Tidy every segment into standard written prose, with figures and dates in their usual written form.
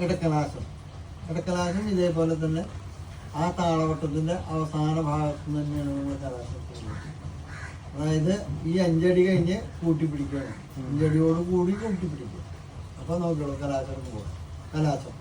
ഇടക്കലാശം. ഇടക്കലാശം ഇതേപോലെ തന്നെ ആ താളവട്ടത്തിന്റെ അവസാന ഭാഗത്ത് തന്നെയാണ് നമ്മൾ കലാശം. അതായത് ഈ 5 അടി കഴിഞ്ഞ് കൂട്ടിപ്പിടിക്കണം. 5 അടിയോട് കൂടി കൂട്ടിപ്പിടിക്കുക. അപ്പൊ നോക്കിയോളൂ കലാശം പോവാം. കലാശം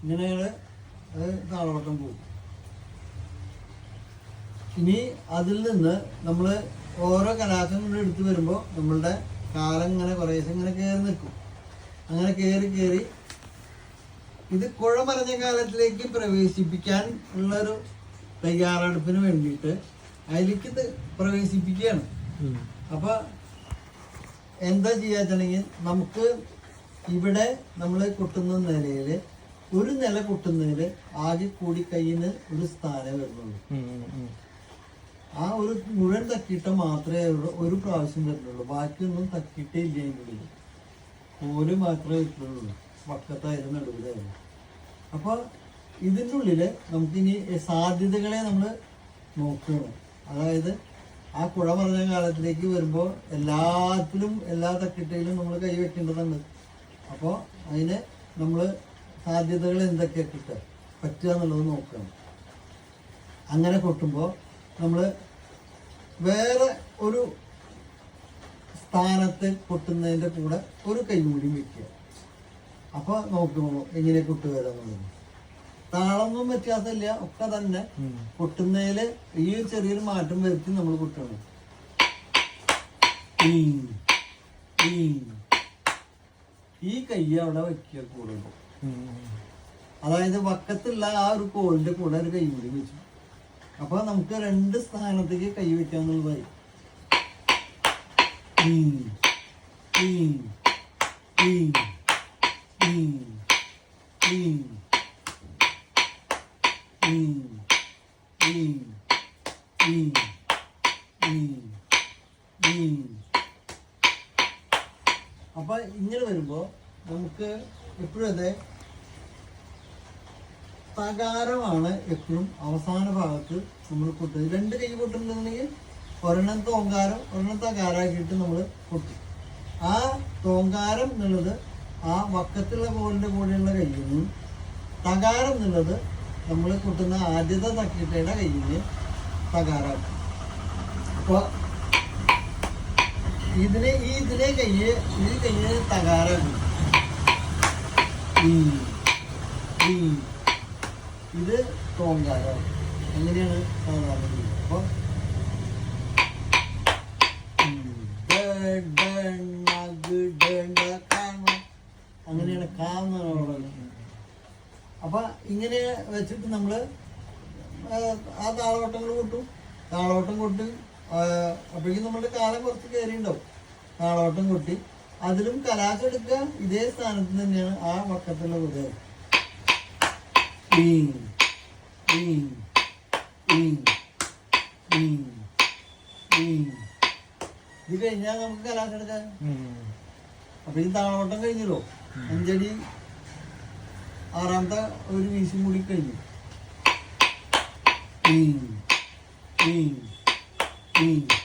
ഇങ്ങനെയാണ് താളവട്ടം പോകും. ഇനി അതിൽ നിന്ന് നമ്മൾ ഓരോ കലാശം കൊണ്ട് എടുത്തു വരുമ്പോൾ നമ്മളുടെ കാലം ഇങ്ങനെ കുറേശ്ശെ ഇങ്ങനെ കയറി നിൽക്കും. അങ്ങനെ കയറി ഇത് കുഴമറിഞ്ഞ കാലത്തിലേക്ക് പ്രവേശിപ്പിക്കാൻ ഉള്ളൊരു തയ്യാറെടുപ്പിന് വേണ്ടിയിട്ട് അതിലേക്ക് ഇത് പ്രവേശിപ്പിക്കുകയാണ്. അപ്പൊ എന്താ ചെയ്യാച്ചെങ്കിൽ നമുക്ക് ഇവിടെ നമ്മൾ കൊട്ടുന്ന നിലയിൽ ഒരു നില കൊട്ടുന്നതിൽ ആകെ കൂടി കയ്യിന് ഒരു സ്ഥാനം വരുന്നുള്ളൂ. ആ ഒരു മുഴുവൻ തക്കിയിട്ട് മാത്രമേ ഒരു പ്രാവശ്യം വരുന്നുള്ളൂ. ബാക്കിയൊന്നും തക്കിയിട്ടേ ഇല്ല. അതിനുള്ളിൽ കോല് മാത്രമേ വരുന്നുള്ളൂ, വക്കത്തായാലും നടുവിലായാലും. അപ്പൊ ഇതിൻ്റെ ഉള്ളില് നമുക്കിനി സാധ്യതകളെ നമ്മൾ നോക്കണം. അതായത് ആ കുഴ പറഞ്ഞ കാലത്തിലേക്ക് വരുമ്പോൾ എല്ലാത്തിലും എല്ലാ തക്കിട്ടയിലും നമ്മൾ കൈ വെക്കേണ്ടതുണ്ട്. അപ്പോൾ അതിന് നമ്മൾ സാധ്യതകൾ എന്തൊക്കെ കിട്ടുക പറ്റുക എന്നുള്ളത് നോക്കണം. അങ്ങനെ കൊട്ടുമ്പോൾ നമ്മൾ വേറെ ഒരു സ്ഥാനത്ത് കൊട്ടുന്നതിൻ്റെ കൂടെ ഒരു കൈ കൂടി വെക്കുക. അപ്പോൾ നോക്കുമ്പോൾ എങ്ങനെ കൊട്ടുവരാന്നുള്ളത് താളമൊന്നും വ്യത്യാസമില്ല. ഒക്കെ തന്നെ കൊട്ടുന്നതിൽ ഈ ചെറിയൊരു മാറ്റം വരുത്തി നമ്മൾ കൊട്ടണം. ഈ കൈ അവിടെ വയ്ക്കുക കൂടുതൽ. അതായത് വക്കത്തുള്ള ആ ഒരു കോളിന്റെ കൂടെ ഒരു കൈ കൂടി വെച്ചു. അപ്പൊ നമുക്ക് 2 സ്ഥാനത്തേക്ക് കൈ വെക്കാന്നുള്ളതായി. അപ്പൊ ഇങ്ങനെ വരുമ്പോ നമുക്ക് എപ്പോഴും അതെ തകാരമാണ് എപ്പോഴും അവസാന ഭാഗത്ത് നമ്മൾ കൊട്ടുന്നത്. 2 കൈ കൊട്ടുന്നുണ്ടെങ്കിൽ ഒരെണ്ണം തോങ്കാരം ഒരെണ്ണം തകാരാക്കിയിട്ട് നമ്മൾ കൊട്ടും. ആ തോങ്കാരം എന്നുള്ളത് ആ വക്കത്തുള്ള കോലിന്റെ കൂടെയുള്ള കയ്യിൽ നിന്നും, തകാരം എന്നുള്ളത് നമ്മൾ കൊട്ടുന്ന ആദ്യത്തെ തക്കിട്ടയുടെ കയ്യിൽ തകാരാക്കും. അപ്പോൾ ഇതിലെ കയ്യ് ഈ കയ്യ് തകാരാക്കും. ഇത് തോങ്കാരം. അങ്ങനെയാണ് സാധാരണ. അപ്പോൾ അങ്ങനെയാണ് കാണുന്നത്. അപ്പൊ ഇങ്ങനെ വെച്ചിട്ട് നമ്മള് ആ താളവട്ടങ്ങൾ കൊട്ടും. താളവട്ടം കൊട്ടി അപ്പോഴേക്കും നമ്മുടെ കാലം കുറച്ച് കയറിയുണ്ടാവും. താളവട്ടം കൊട്ടി അതിലും കലാശം എടുക്കുക. ഇതേ സ്ഥാനത്ത് തന്നെയാണ് ആ വക്കത്തുള്ള കുതിര. ഇത് കഴിഞ്ഞാൽ നമുക്ക് കലാശം എടുക്കാൻ. അപ്പൊ ഈ താളവട്ടം കഴിഞ്ഞല്ലോ. 5 അടി 6ാമത്തെ ഒരു വീശും കൂടി കഴിഞ്ഞു.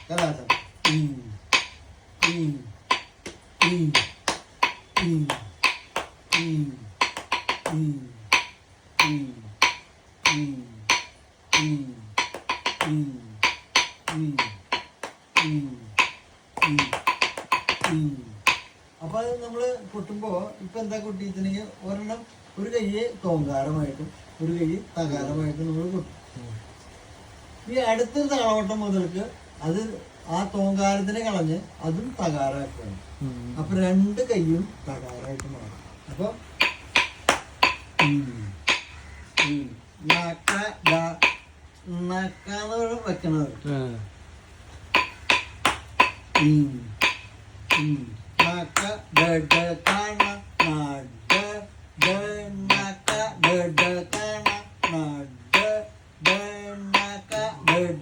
കലാശം അപ്പൊ അത് നമ്മള് കൊട്ടുമ്പോ ഇപ്പൊ എന്താ കൊട്ടിയിട്ടുണ്ടെങ്കിൽ ഒരെണ്ണം ഒരു കൈയെ തോങ്കാരമായിട്ടും ഒരു കൈ തകാരമായിട്ടും നമ്മൾ കൊട്ടും. ഈ അടുത്തൊരു താളവട്ടം മുതൽക്ക് അത് ആ തോങ്കാരത്തിനെ കളഞ്ഞ് അതും തകാരാക്കുകയാണ്. അപ്പൊ 2 കൈയും തകാരായിട്ട് മാറും. അപ്പൊ നക്കാന്ന് വെക്കണത് നക്ക ഡ കണ നഡ ഡ നക്ക ഡ കണ നഡ ഡ നക്ക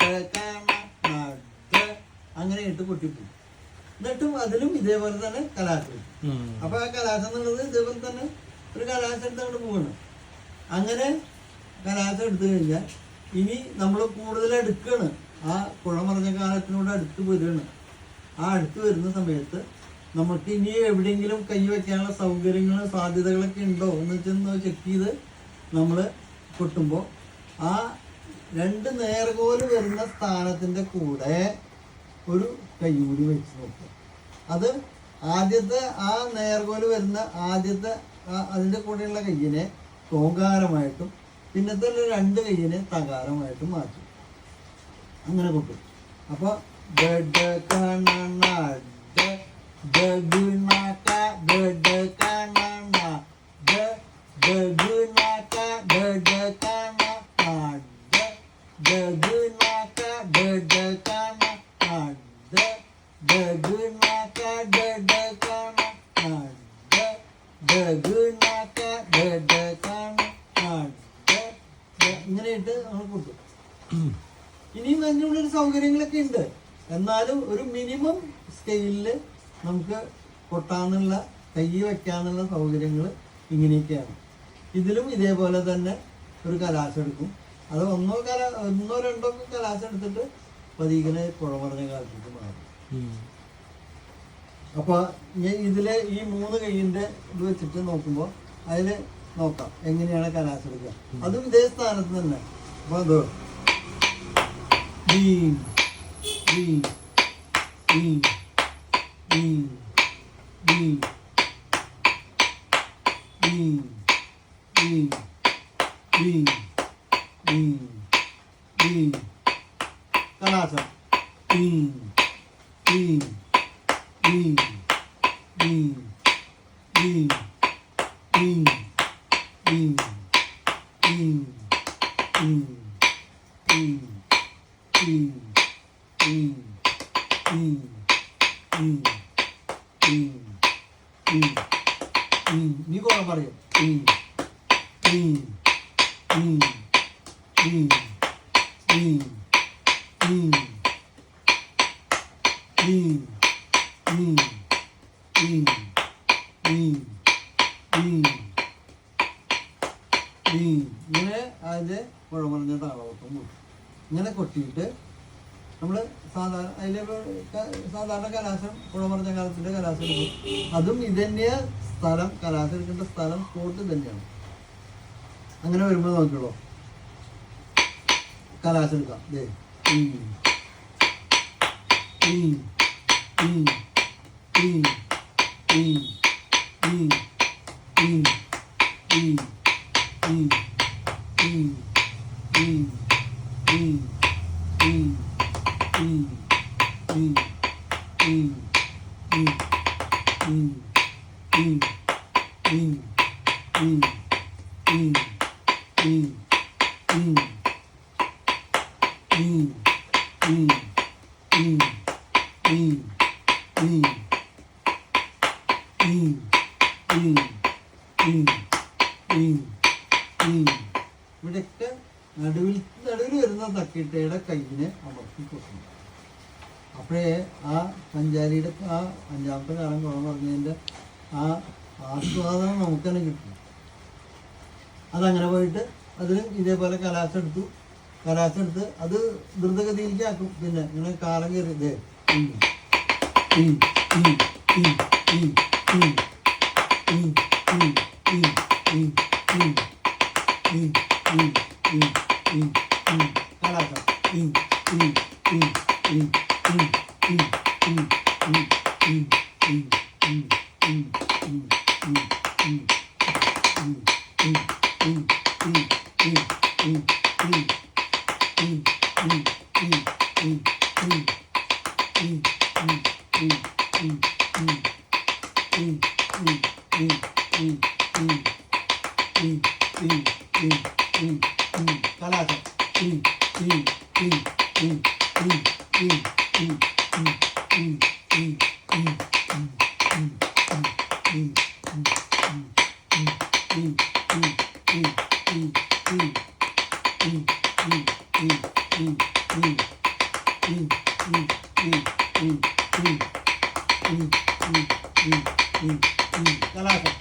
ഡ കണ നഡ അങ്ങനെ ഇട്ട് പൊട്ടിപ്പോയി. എന്നിട്ടും അതിലും ഇതേപോലെ തന്നെ കലാശം. അപ്പൊ ആ കലാശം എന്നുള്ളത് ഇതേപോലെ തന്നെ ഒരു കലാശം എടുത്ത് അങ്ങോട്ട് പോകണം. അങ്ങനെ കലാശം എടുത്തു കഴിഞ്ഞാൽ ഇനി നമ്മൾ കൂടുതൽ എടുക്കുകയാണ്, ആ കുഴമറിഞ്ഞ കാലത്തിനോട് അടുത്ത് വരികയാണ്. ആ അടുത്ത് വരുന്ന സമയത്ത് നമുക്ക് ഇനി എവിടെയെങ്കിലും കൈ വയ്ക്കാനുള്ള സൗകര്യങ്ങളും സാധ്യതകളൊക്കെ ഉണ്ടോ എന്ന് വെച്ചൊന്ന് ചെക്ക് ചെയ്ത് നമ്മൾ കൊട്ടുമ്പോൾ ആ രണ്ട് നേർകോല് വരുന്ന സ്ഥാനത്തിൻ്റെ കൂടെ ഒരു കൈ കൂടി വെച്ച് നോക്കുക. അത് ആദ്യത്തെ ആ നേർകോല് വരുന്ന ആദ്യത്തെ അതിൻ്റെ കൂടെയുള്ള കയ്യിനെ തോങ്കാരമായിട്ടും പിന്നത്തെ രണ്ട് കയ്യിനെ തകാരമായിട്ടും മാറ്റും. അങ്ങനെ കൊട്ടും. അപ്പോൾ ഇങ്ങനെയിട്ട് നമ്മൾ കൊട്ടും. ഇനിയും അതിനുള്ളൊരു സൗകര്യങ്ങളൊക്കെ ഉണ്ട്. എന്നാലും ഒരു മിനിമം സ്കെയിലിൽ നമുക്ക് കൊട്ടാനുള്ള കൈ വയ്ക്കാനുള്ള സൗകര്യങ്ങൾ ഇങ്ങനെയൊക്കെയാണ്. ഇതിലും ഇതേപോലെ തന്നെ ഒരു കലാശം എടുക്കും. അത് ഒന്നോ രണ്ടോ കലാശം എടുത്തിട്ട് പതികനെ കുഴമറിഞ്ഞ കാലത്തേക്ക് മാറും. അപ്പോൾ ഇതിലെ ഈ 3 കൈയിൻ്റെ ഇത് വെച്ചിട്ട് നോക്കുമ്പോൾ അതിൽ നോക്കാം എങ്ങനെയാണ് കലാശം എടുക്കുക. അതും ഇതേ സ്ഥാനത്ത് തന്നെ. അപ്പോൾ അതോ ബീം ബീം ബീം ബീം ബീം ബീം ബീം ബീം ബീം ബീം കലാശം ബീം ബീം ബീം ബീം ബീം ബീം ബീം ബീം ബീം ബീം ബീം ബീം ബീം ബീം ബീം ബീം നീ കൂടെ പറയും ബീം ബീം ബീം ബീം ബീം ബീം ബീം ബീം ബീം ബീം ബീം ബീം ഇങ്ങനെ അതിൻ്റെ കുഴമറിഞ്ഞ താളവട്ടം കൂട്ടും. ഇങ്ങനെ കൊട്ടിയിട്ട് നമ്മൾ സാധാരണ കലാശം കുഴമറിഞ്ഞ കാലത്തിൻ്റെ കലാശം എടുക്കും. അതും ഇതന്നെ സ്ഥലം, കലാശം എടുക്കേണ്ട സ്ഥലം സ്പോട്ട് തന്നെയാണ്. അങ്ങനെ വരുമ്പോൾ നോക്കിയുള്ളൂ കലാശം എടുക്കാം. ഇവിടെയൊക്കെ നടുവിൽ വരുന്ന തക്കിട്ടയുടെ കയ്യിനെ അമർത്തി കൊടുക്കണം. അപ്പോഴേ ആ പഞ്ചാരിയുടെ ആ 5ാമത്തെ കാലം കുളം പറഞ്ഞതിൻ്റെ ആ ആസ്വാദനം നമുക്ക് തന്നെ കിട്ടും. അതങ്ങനെ പോയിട്ട് അതിന് ഇതേപോലെ കലാശം എടുത്ത് അത് ദ്രുതഗതിയിലേക്ക് ആക്കും. പിന്നെ ഇങ്ങനെ കാലം കയറി ഇതേ കലാശം കലാശം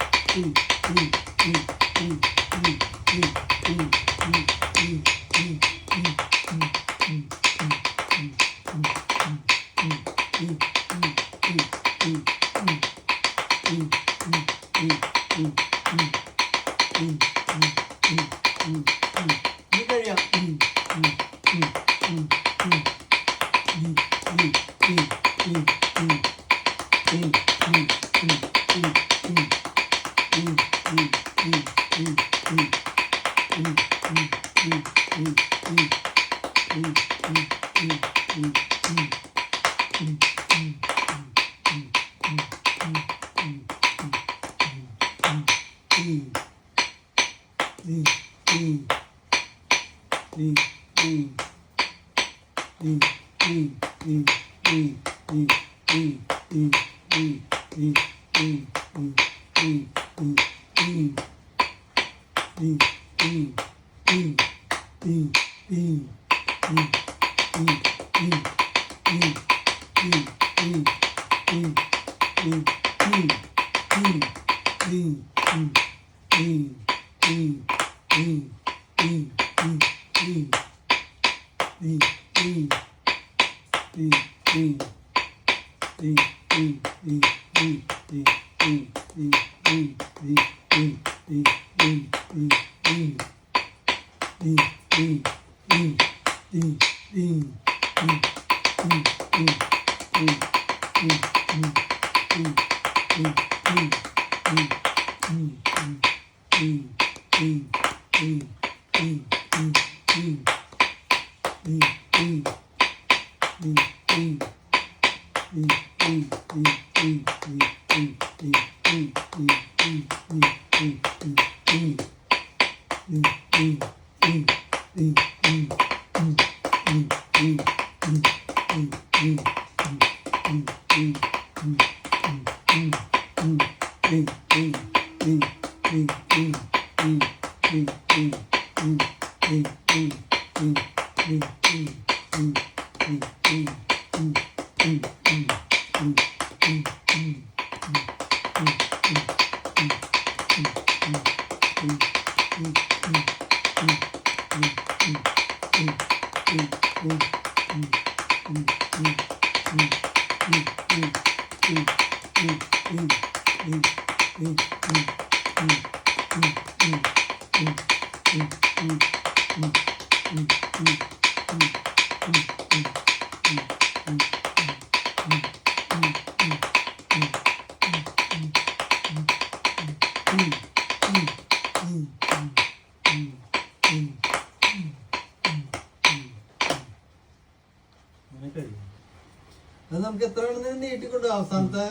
അത് നമുക്ക് എത്ര വേണമെങ്കിലും നീട്ടിക്കൊണ്ട് അവസാനത്തെ